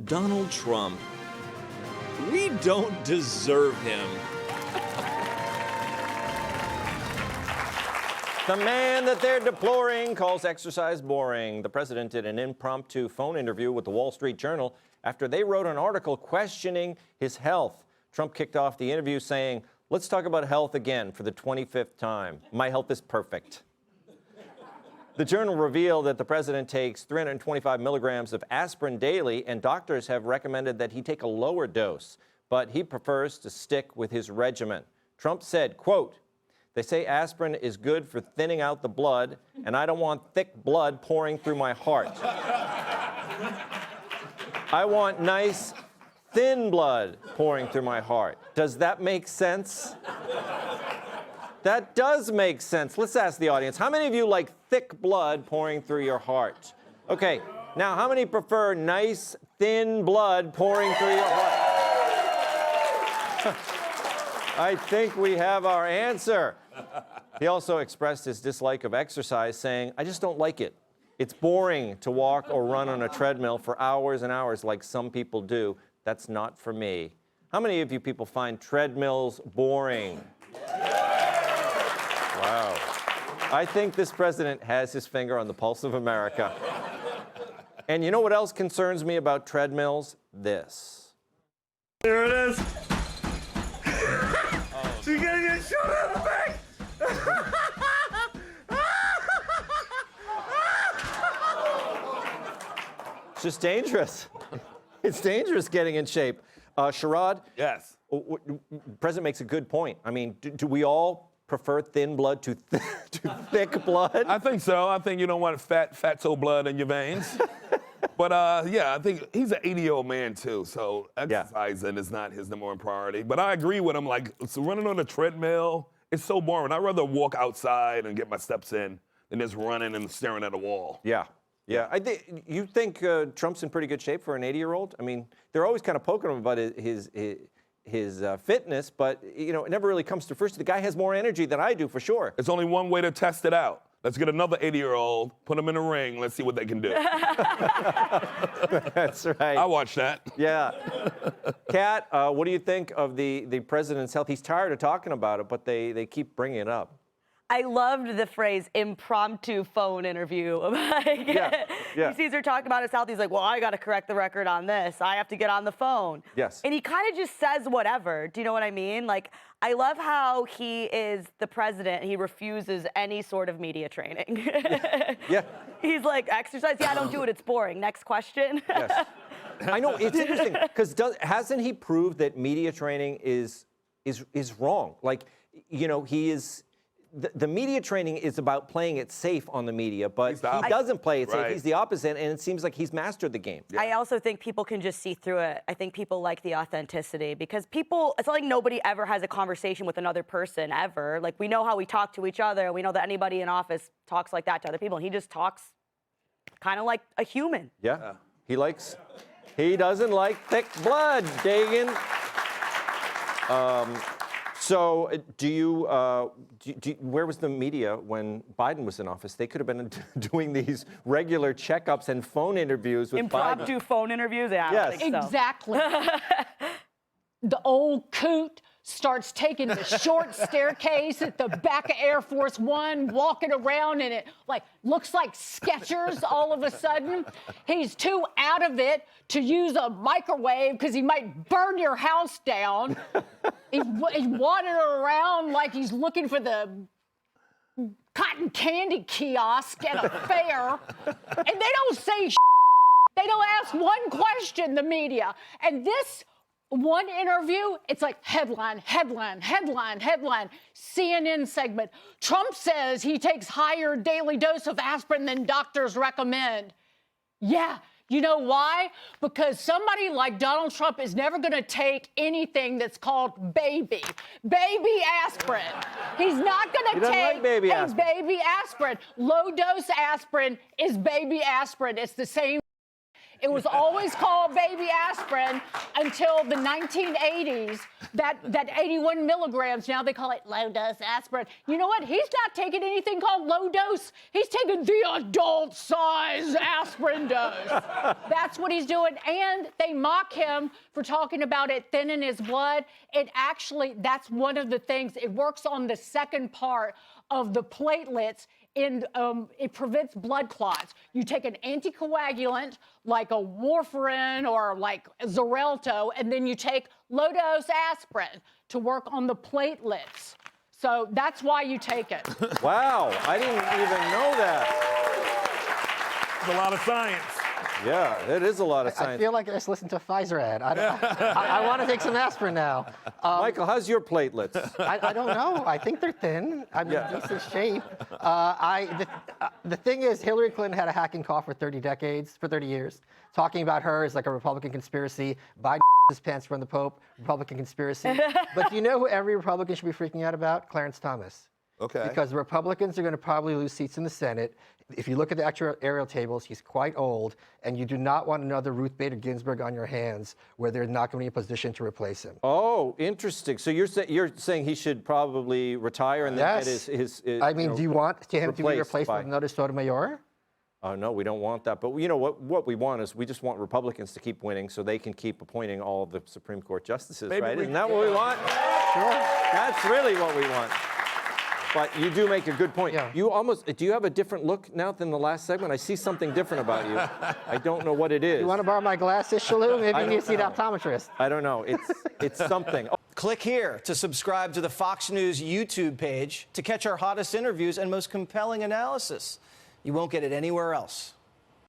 Donald Trump. We don't deserve him. The man that they're deploring calls exercise boring. The president did an impromptu phone interview with the Wall Street Journal after they wrote an article questioning his health. Trump kicked off the interview saying, "Let's talk about health again for the 25th time. My health is perfect." The Journal revealed that the president takes 325 milligrams of aspirin daily, and doctors have recommended that he take a lower dose, but he prefers to stick with his regimen. Trump said, quote, "They say aspirin is good for thinning out the blood, and I don't want thick blood pouring through my heart. I want nice, thin blood pouring through my heart." Does that make sense? That does make sense. Let's ask the audience. How many of you like thick blood pouring through your heart? Okay, now how many prefer nice, thin blood pouring through your heart? I think we have our answer. He also expressed his dislike of exercise, saying, "I just don't like it. It's boring to walk or run on a treadmill for hours and hours like some people do. That's not for me." How many of you people find treadmills boring? Wow. I think this president has his finger on the pulse of America. And you know what else concerns me about treadmills? This. There it is. She's gonna get shot in the back. It's just dangerous. It's dangerous getting in shape. Sherrod? Yes. The president makes a good point. I mean, do we all prefer thin blood to thick blood? I think so. I think you don't want fatso blood in your veins. But yeah, I think he's an 80-year-old man too, so exercising is not his number one priority. But I agree with him. Like, so running on a treadmill, it's so boring. I'd rather walk outside and get my steps in than just running and staring at a wall. Yeah. Yeah, you think Trump's in pretty good shape for an 80-year-old? I mean, they're always kind of poking him about his fitness, but you know, it never really comes to fruition. The guy has more energy than I do, for sure. It's only one way to test it out. Let's get another 80-year-old, put him in a ring, let's see what they can do. That's right. I watch that. Yeah. Kat, what do you think of the president's health? He's tired of talking about it, but they keep bringing it up. I loved the phrase impromptu phone interview. Like, yeah. He sees her talking about his health. He's like, well, I got to correct the record on this. I have to get on the phone. Yes. And he kind of just says whatever. Do you know what I mean? Like, I love how he is the president and he refuses any sort of media training. Yeah. He's like, exercise? Yeah, I don't do it. It's boring. Next question. Yes. I know, it's interesting, because hasn't he proved that media training is wrong? Like, you know, he is... The media training is about playing it safe on the media, but he doesn't play it safe. Right. He's the opposite, and it seems like he's mastered the game. Yeah. I also think people can just see through it. I think people like the authenticity because people, it's not like nobody ever has a conversation with another person ever. Like, we know how we talk to each other. We know that anybody in office talks like that to other people, and he just talks kind of like a human. Yeah. He doesn't like thick blood, Dagan. So, where was the media when Biden was in office? They could have been doing these regular checkups and phone interviews with Impromptu Biden. phone interviews? Yeah, Yes. I think so. Exactly. The old coot starts taking the short staircase at the back of Air Force One, walking around, and it looks like Skechers all of a sudden. He's too out of it to use a microwave because he might burn your house down. He's wandering around like he's looking for the cotton candy kiosk at a fair, and they don't say shit. They don't ask one question, the media. And this one interview, it's like headline, headline, headline, headline, CNN segment. Trump says he takes higher daily dose of aspirin than doctors recommend. Yeah, you know why? Because somebody like Donald Trump is never going to take anything that's called baby aspirin. He's not going to take baby aspirin. Low dose aspirin is baby aspirin. It's the same. It was always called baby aspirin until the 1980s. That 81 milligrams, now they call it low-dose aspirin. You know what? He's not taking anything called low dose. He's taking the adult-size aspirin dose. That's what he's doing. And they mock him for talking about it thinning his blood. It actually, that's one of the things. It works on the second part of the platelets. It prevents blood clots. You take an anticoagulant like a warfarin or like Xarelto, and then you take low-dose aspirin to work on the platelets. So that's why you take it. Wow, I didn't even know that. There's a lot of science. Yeah, it is a lot of science. I feel like I just listened to a Pfizer ad. I want to take some aspirin now. Michael, how's your platelets? I don't know. I think they're thin. I'm in decent shape. The thing is, Hillary Clinton had a hacking cough for 30 years. Talking about her is like a Republican conspiracy. Biden his pants from the Pope, Republican conspiracy. But do you know who every Republican should be freaking out about? Clarence Thomas. Okay. Because the Republicans are going to probably lose seats in the Senate. If you look at the actuarial tables, he's quite old, and you do not want another Ruth Bader Ginsburg on your hands where they're not going to be in a position to replace him. Oh, interesting. So you're saying he should probably retire and then get his I mean, do you want him to be replaced by with another Sotomayor? No, we don't want that. But you know what we want is we just want Republicans to keep winning so they can keep appointing all of the Supreme Court justices, right? Isn't that what we want? Sure. That's really what we want. But you do make a good point. Yeah. Do you have a different look now than the last segment? I see something different about you. I don't know what it is. You want to borrow my glasses, Shillue? Maybe you need to see an optometrist. I don't know. It's something. Click here to subscribe to the Fox News YouTube page to catch our hottest interviews and most compelling analysis. You won't get it anywhere else.